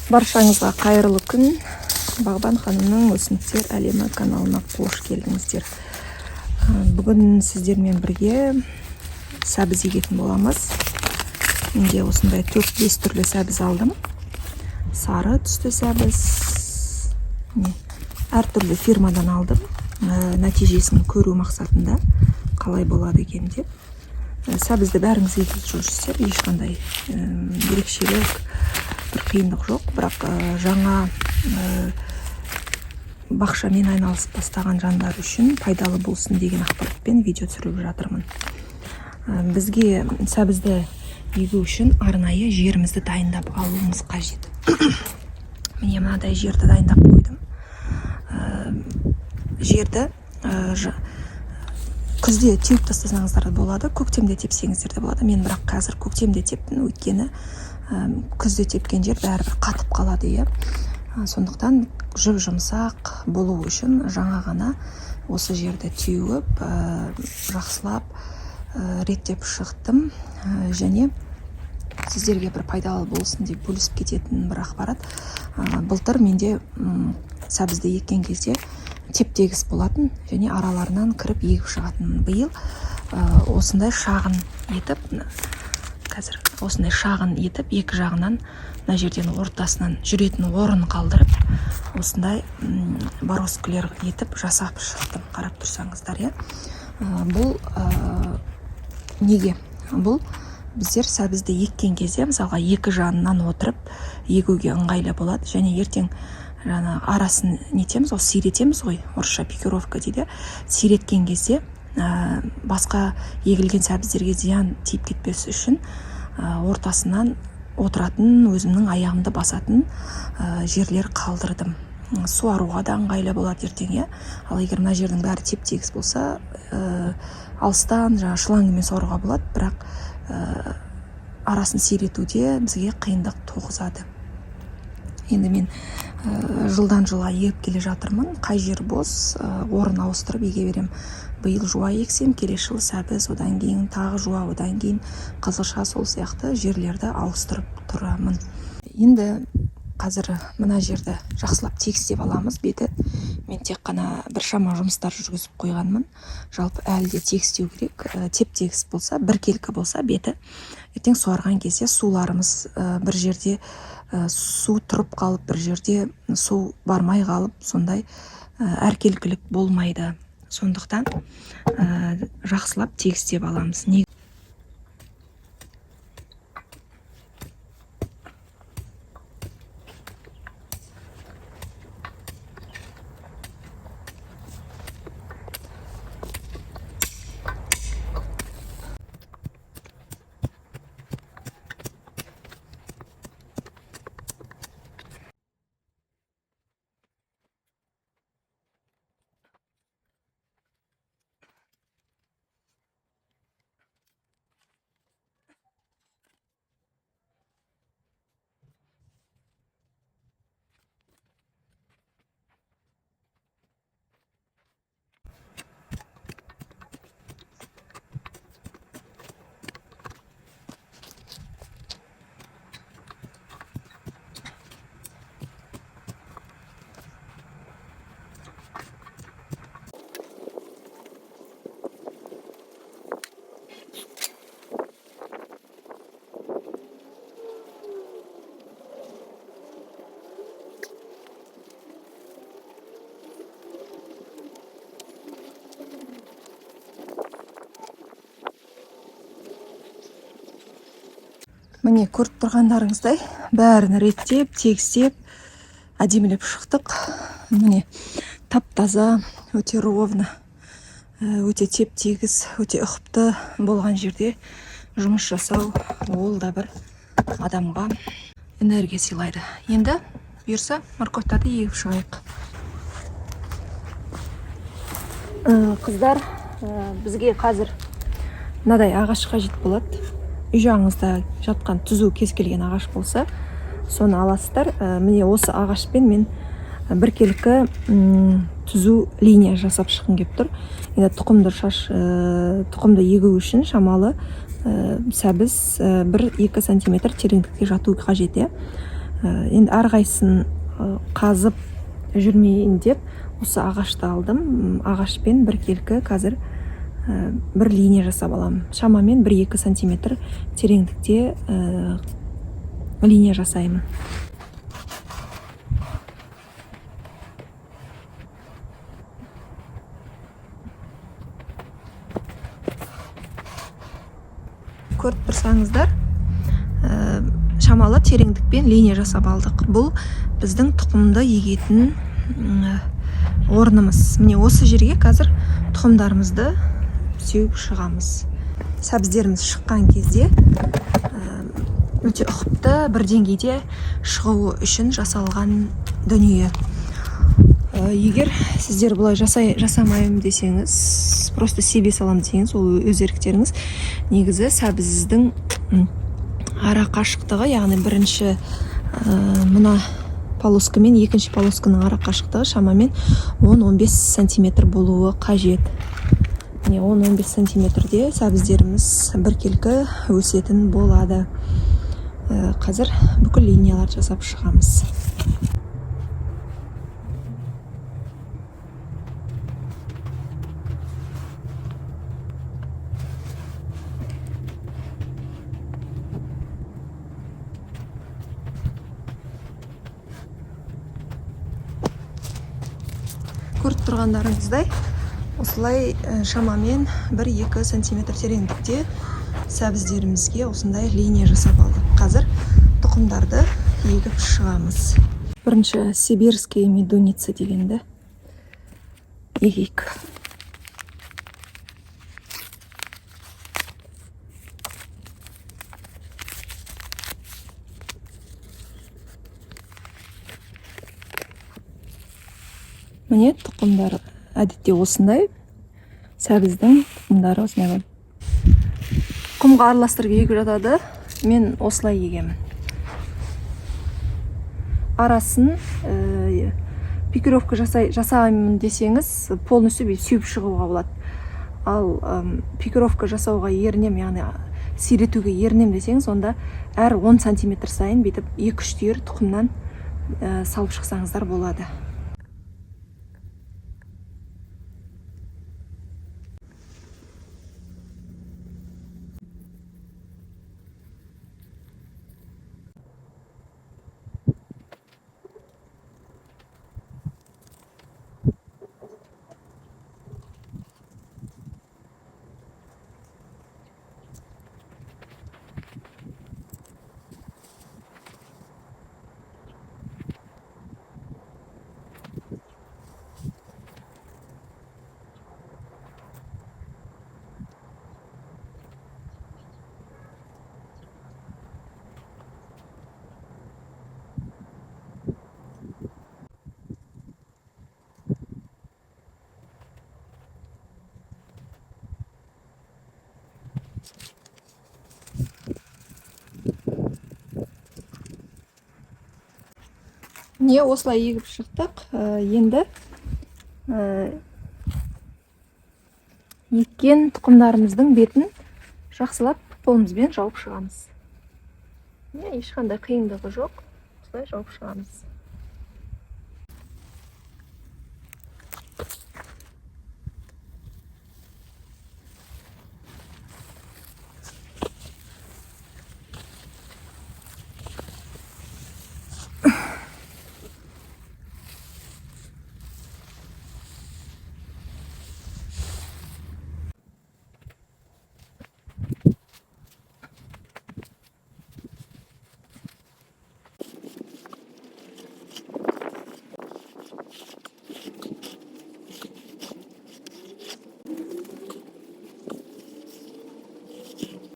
Баршаңызға қайырлы күн. Бағбан ханымның өсімдіктер әлемі каналына қош келдіңіздер. Бүгін сіздермен бірге сәбіз егетін боламыз. Менде осындай 4-5 түрлі сәбіз алдым. Сары түсті сәбіз. Әртүрлі фирмадан алдым. Нәтижесін көру мақсатында қалай болады екен деп. Сәбізді бәріңіз егіп жүрсіздер, ешқандай ерекшелік, бір қиындық жоқ, бірақ жаңа бақшамен айналысып бастаған жандар үшін пайдалы болсын деген ақпаратпен видео түсіріп жатырмын. Бізге сәбізді егу үшін арнайы жерімізді дайындап алуымыз қажет. Міне мынадай жерді дайындап қойдым. Жерді күзде теуіп тастасаңыздар болады, көктемде тепсеңіздер де болады. Мен бірақ қазір көктемде тептім, өйткені күзде тепкен жер бәрібір қатып қалады, иә. Сондықтан жұмсақ болу үшін жаңа ғана осы жерді теуіп, жақсылап реттеп шықтым. Және сіздерге бір пайдалы болсын деп бөлісіп кететін бір ақпарат. Былтыр менде сәбізді еккен кезде теп-тегіс болатын және араларынан кіріп егіп шығатын. Биыл осындай шағын етіп, екі жағынан мына жерден ортасынан жүретін орын қалдырып, осындай бороскілер етіп жасап шықтым. Қарап тұрсаңыздар, иә. Бұл неге? Бұл біздер сәбізді еккен кезде, мысалға, екі жағынан отырып егуге ыңғайлы болады, және ертең арасын нетеміз, сиретеміз ғой, орысша пикировка дейді. Сиреткен кезде басқа егілген сәбіздерге зиян тиіп кетпесі үшін ортасынан отыратын, өзімнің аяғымды басатын жерлер қалдырдым. Суаруға да ыңғайлы болады ертең, иә. Ал егер мына жердің бәрі теп-тегіс болса, алыстан шлангымен суаруға болады, бірақ арасын сиретуде бізге қиындық туғызады. Енді мен жылдан жылға егіп келе жатырмын. Қай жер бос, орын ауыстырып еге берем. Биыл жуа ексем, келесі жылы сәбіз, одан кейін тағы жуа, одан кейін қызылша, сол сияқты жерлерді ауыстырып тұрамын. Енді қазір мына жерді жақсылап тегістеп аламыз. Беті мен тек қана біршама жұмыстар жүргізіп қойғанмын. Жалпы әлі де тегістеу керек. Теп-тегіс болса, біркелкі болса беті, ертең суарған кезде суларымыз бір жерде су тұрып қалып, бір жерде су бармай қалып, сондай әркелкілік болмайды. Сондықтан жақсылап тегістеп аламыз. Міне көріп тұрғандарыңыздай бәрін реттеп, тегістеп, әдемілеп шықтық. Міне тап-таза, өте ровно, өте теп-тегіс, өте ұқыпты болған жерде жұмыс жасау, ол да бір адамға энергия сыйлайды. Енді бұйырса морковьтарды егіп шығайық. Қыздар, бізге қазір мынадай ағаш қажет болады. Үй жағыңызда жатқан түзу кез келген ағаш болса, соны аласыздар. Міне осы ағашпен мен біркелкі түзу линия жасап шыққым келіп тұр. Енді тұқымды егу үшін шамалы сәбіз 1-2 сантиметр тереңдікте жату қажет. енді әрқайсысын қазып жүрмейін деп осы ағашты алдым. Ағашпен біркелкі қазір бір линия жасап аламын. Шамамен 1-2 сантиметр тереңдікте линия жасаймын. Көріп тұрсаңыздар, шамалы тереңдікпен линия жасап алдық. Бұл біздің тұқымды егетін орнымыз. Міне осы жерге қазір тұқымдарымызды сеуіп шығамыз. Сәбіздеріміз шыққан кезде өте ұқыпты бір деңгейде шығуы үшін жасалған дүние. Егер сіздер бұлай жасамаймын десеңіз, просто себе салам десеңіз, ол өз еріктеріңіз. Негізі сәбіздің ара қашықтығы, яғни бірінші мына полоска мен екінші полосканың ара қашықтығы шамамен 10-15 сантиметр болуы қажет. 10-15 сантиметрде сәбіздеріміз біркелкі өсетін болады. Қазір бүкіл линияларды жасап шығамыз. Көріп тұрғандарыңыздай, осылай шамамен 1-2 сантиметр тереңдікте сәбіздерімізге осындай линия жасап алдық. Қазір тұқымдарды егіп шығамыз. Бірінші сибирские медуницы дегенді егейік. Міне тұқымдар әдетте осындай. Сәбіздің тұқымдары осындай. Құмға араластырып егіп жатады. Мен осылай егемін. Арасын пикировка жасаймын десеңіз, полностью сүйіп шығуға болады. Ал пикировка жасауға ерінем, яғни сиретуге ерінем десеңіз, онда әр 10 сантиметр сайын бетіп 2-3 түйір тұқымнан салып шықсаңыздар болады. Не осылай егіп шықтық. Енді еккен тұқымдарымыздың бетін жақсылап қолымызбен жауып шығамыз. Ешқандай қиындығы жоқ. Осылай жауып шығамыз.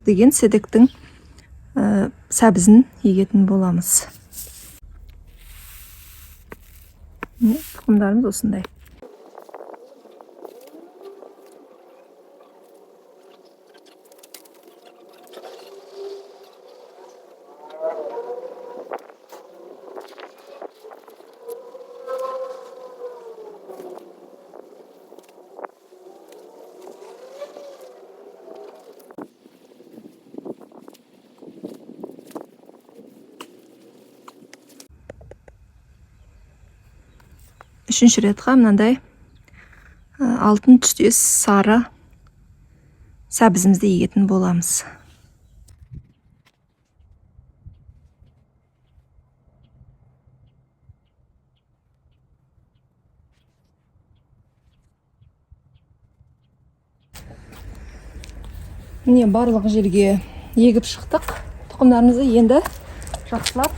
Деген седектің сәбізін егетін боламыз. Тұқымдарымыз осындай. Үшінші ретқа мынандай алтын түстес сары сәбізімізді егетін боламыз. Міне барлық жерге егіп шықтық. Тұқымдарымызды енді жақсылап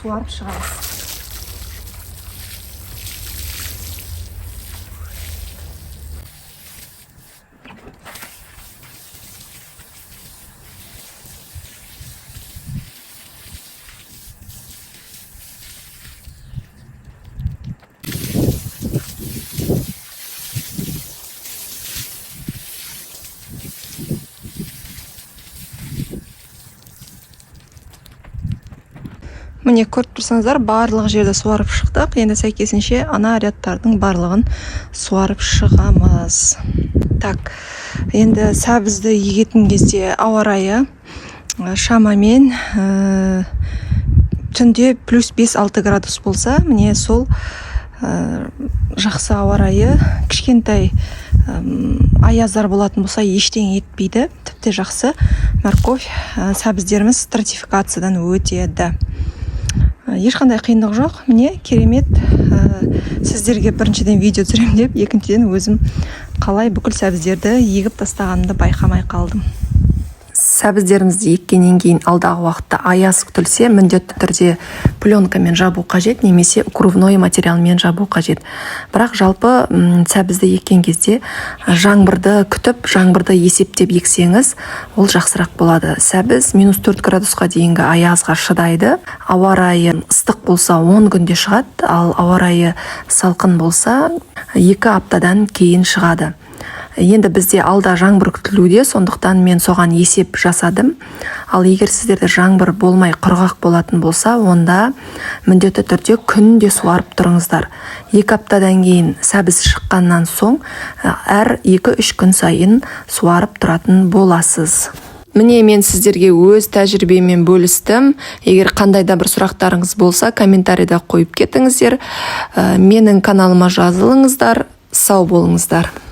суарып шығамыз. Міне көріп тұрсаңыздар, барлық жерді суарып шықтық. Енді сәйкесінше ана рядтардың барлығын суарып шығамыз. Так, енді сәбізді егетін кезде ауа райы шамамен түнде плюс 5-6 градус болса, міне сол жақсы ауа райы. Кішкентай аяздар болатын болса, ештеңе етпейді. Тіпті жақсы морковь сәбіздеріміз стратификациядан өтеді. Ешқандай қиындық жоқ. Міне керемет. Сіздерге біріншіден видео түсірем деп, екіншіден өзім қалай бүкіл сәбіздерді егіп тастағанымды байқамай қалдым. Сәбіздерімізді еккеннен кейін алдағы уақытта аяз күтілсе, міндетті түрде пленкамен жабу қажет, немесе укрывной материалмен жабу қажет. Бірақ жалпы сәбізді еккен кезде жаңбырды күтіп, жаңбырды есептеп ексеңіз, ол жақсырақ болады. Сәбіз минус 4 градусқа дейінгі аязға шыдайды. Ауа райы ыстық болса 10 күнде шығады, ал ауа райы салқын болса 2 аптадан кейін шығады. Енді бізде алда жаңбыр күтілуде, сондықтан мен соған есеп жасадым. Ал егер сіздерде жаңбыр болмай құрғақ болатын болса, онда міндетті түрде күнде суарып тұрыңыздар. 2 аптадан кейін сәбіз шыққаннан соң әр 2-3 күн сайын суарып тұратын боласыз. Міне мен сіздерге өз тәжірибемен бөлістім. Егер қандай да бір сұрақтарыңыз болса, комментарийда қойып кетіңіздер. Менің каналыма жазылыңыздар. Сау болыңыздар.